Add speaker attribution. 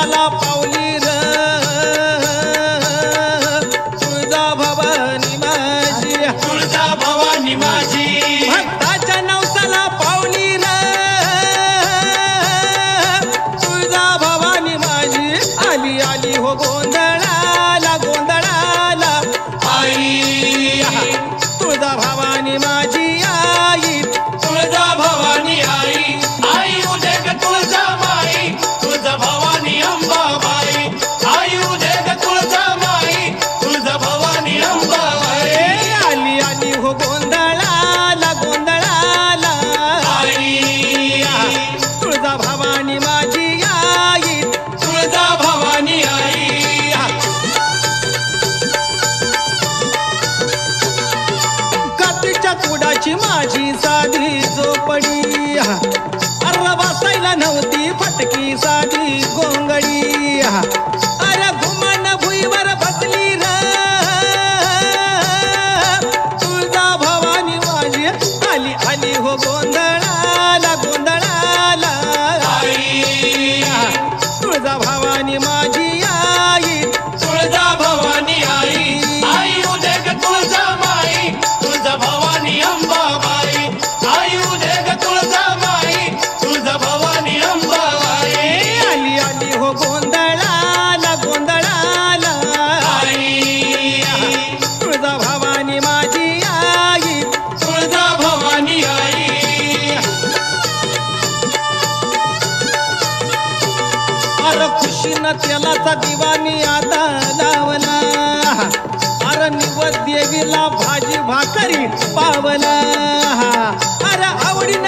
Speaker 1: नवसाला पावली र तुळजा भवानी माझी
Speaker 2: तुळजा भवानी माझी
Speaker 1: भक्ताच्या नवसाला पावली र तुळजा भवानी माझी आली आली हो गोंधळाला गोंधळाला
Speaker 2: आई
Speaker 1: तुळजा भवानी माझी आई
Speaker 2: तुळजा भवानी आई आई उदे ग तुळजा माई तुळजा भवानी अंबाबाई आई उदे ग तुळजा माई तुळजा भवानी अंबाबाई
Speaker 1: आली आली हो गोंधळाला गोंधळाला
Speaker 2: आई
Speaker 1: तुळजा भवानी माझी आई
Speaker 2: तुळजा भवानी आई
Speaker 1: कातीच्या कुडाची माझी साधी झोपडी अरे वासायला नव्हती फटकी साधी गोंगडी अरे घुमान भुईवर बसली र तुळजा भवानी माझी आली आली हो गोंधळाला गोंधळाला
Speaker 2: आई
Speaker 1: तुळजा भवानी माझी आई
Speaker 2: तुळजा भवानी आई आई उदे ग तुळजा माई तुळजा भवानी अंबाबाई आई उदे ग तुळजा माई तुळजा भवानी अंबाबाई
Speaker 1: आली आली हो गोंधळाला गोंधळाला
Speaker 2: आई
Speaker 1: तुळजा भवानी माझी आई
Speaker 2: तुळजा भवानी आई
Speaker 1: अरे खुशीनं तेलाचा दिवा मी आता लावला अरे निवद देवीला भाजी भाकरी पावला अरे आवडीनं